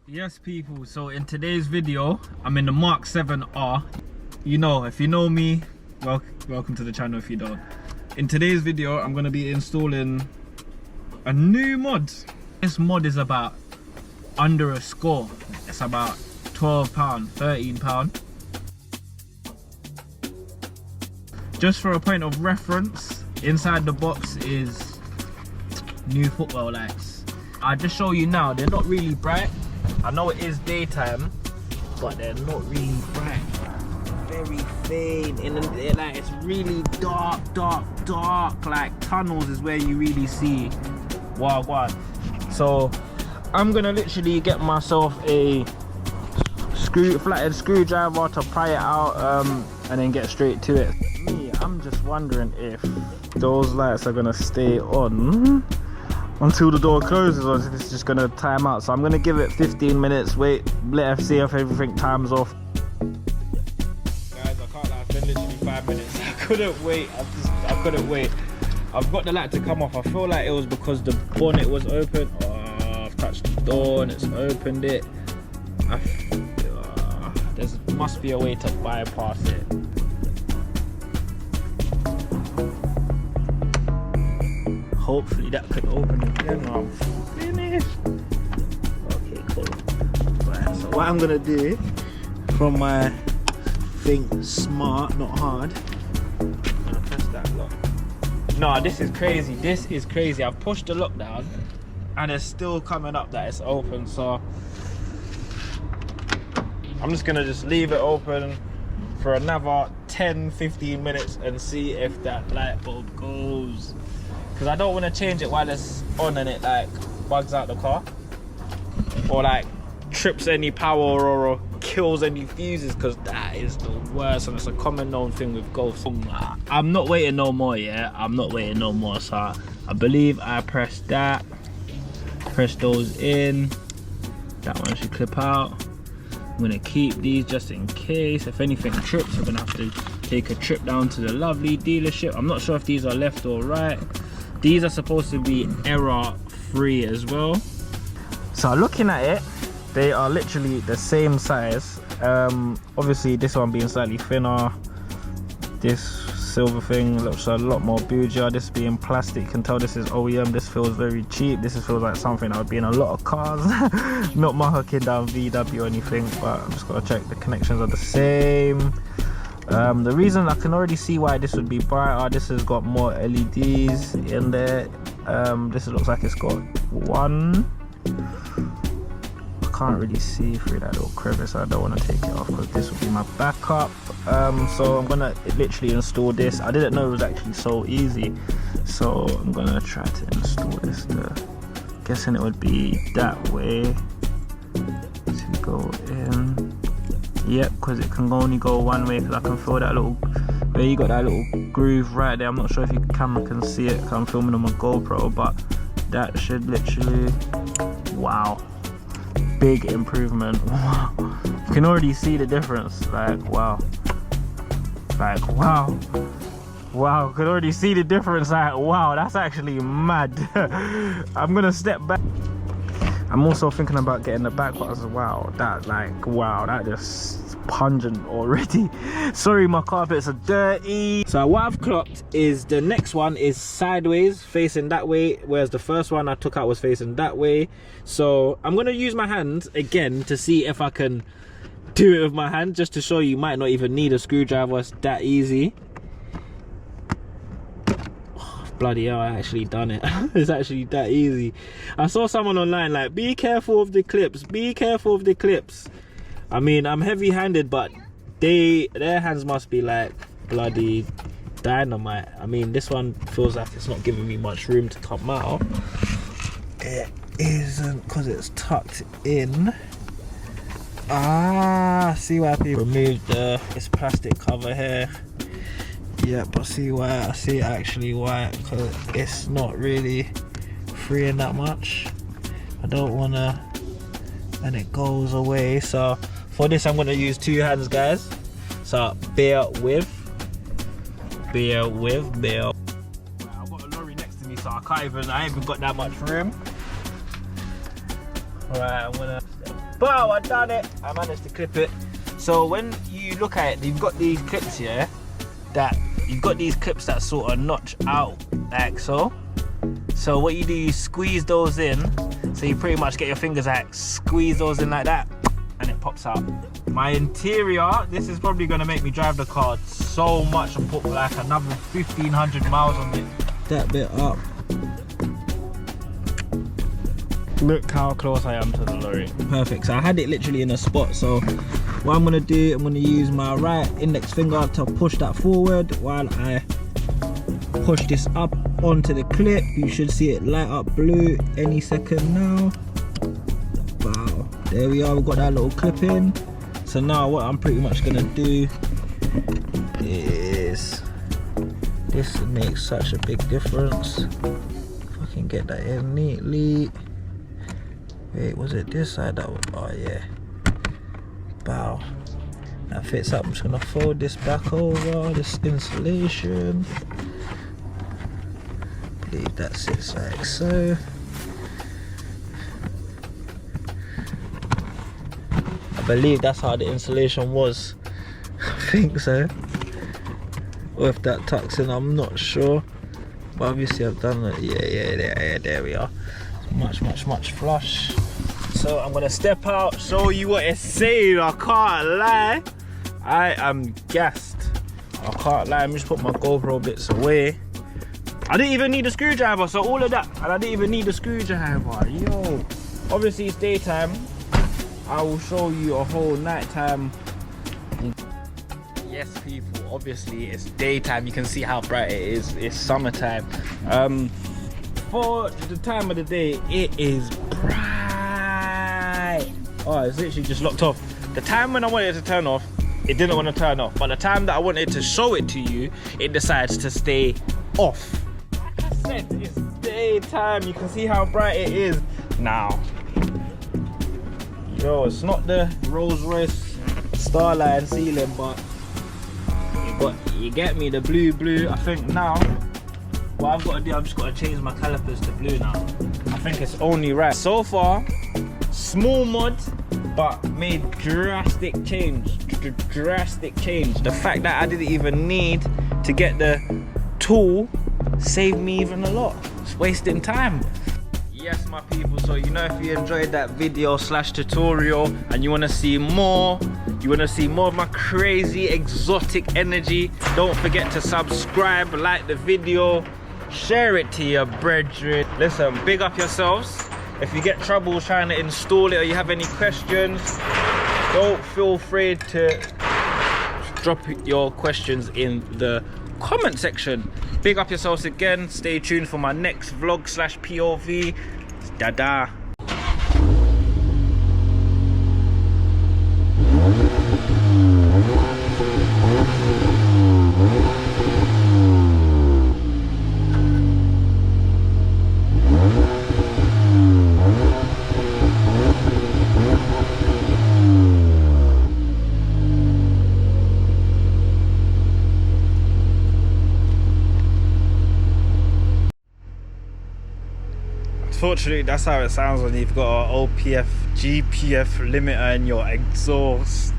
Yes people, so in today's video I'm in the Mk7R. You know, if you know me, welcome to the channel. If you don't, in today's video I'm going to be installing a new mod. This mod is about under a score. It's about £12, £13. Just for a point of reference, inside the box is new Footwell lights. I'll just show you now, they're not really bright. I know it is daytime, but they're not really bright. Very faint, and like it's really dark. Like tunnels is where you really see wow. So I'm gonna literally get myself a flathead screwdriver to pry it out, and then get straight to it. I'm just wondering if those lights are gonna stay on until the door closes, or if it's just gonna time out. So I'm gonna give it 15 minutes, wait, let see if everything times off. Guys, I can't lie, it's been literally 5 minutes. I couldn't wait, I couldn't wait. I've got the light to come off. I feel like it was because the bonnet was open. Oh, I've touched the door and it's opened it. There must be a way to bypass it. Hopefully that could open again. I'm finished. Okay, cool. Right, so what I'm gonna do from my thing, smart, not hard, I'm gonna press that lock. No, this is crazy. This is crazy. I've pushed the lock down and it's still coming up that it's open. So I'm just gonna leave it open for another 10-15 minutes and see if that light bulb goes. Because I don't want to change it while it's on and it like bugs out the car, or like trips any power or kills any fuses, because that is the worst, and it's a common known thing with Golf. I'm not waiting no more, yeah? I'm not waiting no more. So I believe I pressed that, press those in, that one should clip out. I'm gonna keep these just in case if anything trips. I'm gonna have to take a trip down to the lovely dealership. I'm not sure if these are left or right. These are supposed to be error free as well. So looking at it, they are literally the same size. Obviously this one being slightly thinner, this silver thing looks a lot more bougier. This being plastic, you can tell this is OEM. This feels very cheap. This feels like something that would be in a lot of cars. Not my hooking down VW or anything, but I'm just gotta check the connections are the same. The reason I can already see why this would be brighter, this has got more LEDs in there. This looks like it's got one. I can't really see through that little crevice. I don't want to take it off because this will be my backup. So I'm gonna literally install this. I didn't know it was actually so easy, so I'm gonna try to install this. Guessing it would be that way to go in. Yep, because it can only go one way, because I can feel that little, where you got that little groove right there. I'm not sure if your camera can see it, I'm filming on my GoPro, but that should literally, wow, big improvement. Wow. You can already see the difference, like wow, wow, can already see the difference, like wow, that's actually mad. I'm gonna step back. I'm also thinking about getting the back buttons. Wow, that just pungent already. Sorry, my carpets are dirty. So what I've clocked is the next one is sideways, facing that way, whereas the first one I took out was facing that way. So I'm gonna use my hands again to see if I can do it with my hand, just to show you might not even need a screwdriver. It's that easy. Bloody hell, I actually done it. It's actually that easy. I saw someone online like, be careful of the clips, be careful of the clips. I mean, I'm heavy-handed, but their hands must be like bloody dynamite. I mean, this one feels like it's not giving me much room to come out. It isn't, because it's tucked in. See why people removed this plastic cover here. Yeah, but see actually why, because it's not really freeing that much. I don't want to, and it goes away. So for this I'm going to use two hands, guys, so bear with. I've got a lorry next to me, so I ain't even got that much room. Alright, I'm gonna Bow, I done it. I managed to clip it. So when you look at it, you've got these clips here that sort of notch out like so. So what you do, you squeeze those in. So you pretty much get your fingers like squeeze those in like that, and it pops out. My interior, this is probably gonna make me drive the car so much and put like another 1,500 miles on it. That bit up. Look how close I am to the lorry. Perfect. So I had it literally in a spot. So what I'm gonna do, I'm gonna use my right index finger to push that forward while I push this up onto the clip. You should see it light up blue any second now. Wow, there we are, we've got that little clip in. So now what I'm pretty much gonna do is, this makes such a big difference. If I can get that in neatly. Wait, was it this side that was, oh yeah. Wow, that fits up. I'm just gonna fold this back over, this insulation. I believe that sits like so. I believe that's how the insulation was. I think so. Or if that tucks in, I'm not sure. But obviously I've done it. Yeah, there we are. Much flush. So I'm gonna step out, show you what it's saying. I can't lie, I am gassed. I can't lie. Let me just put my GoPro bits away. I didn't even need a screwdriver, so all of that, and I didn't even need a screwdriver. Yo, obviously it's daytime. I will show you a whole nighttime. Yes, people, obviously it's daytime. You can see how bright it is. It's summertime. For the time of the day, it is bright. Oh, it's literally just locked off. The time when I wanted it to turn off, it didn't want to turn off. But the time that I wanted to show it to you, it decides to stay off. Like I said, it's daytime. You can see how bright it is now. Yo, it's not the Rolls Royce Starline ceiling, but you get me, the blue. I think now what I've got to do, I've just got to change my calipers to blue now. I think it's only right. So far, small mod, but made drastic change. Drastic change. The fact that I didn't even need to get the tool saved me even a lot. It's wasting time. Yes, my people, so you know, if you enjoyed that video / tutorial and you want to see more, of my crazy exotic energy, don't forget to subscribe, like the video, share it to your brethren. Listen, big up yourselves. If you get trouble trying to install it or you have any questions, don't feel afraid to drop your questions in the comment section. Big up yourselves again. Stay tuned for my next vlog / POV. Dada. Unfortunately, that's how it sounds when you've got an OPF, GPF limiter in your exhaust.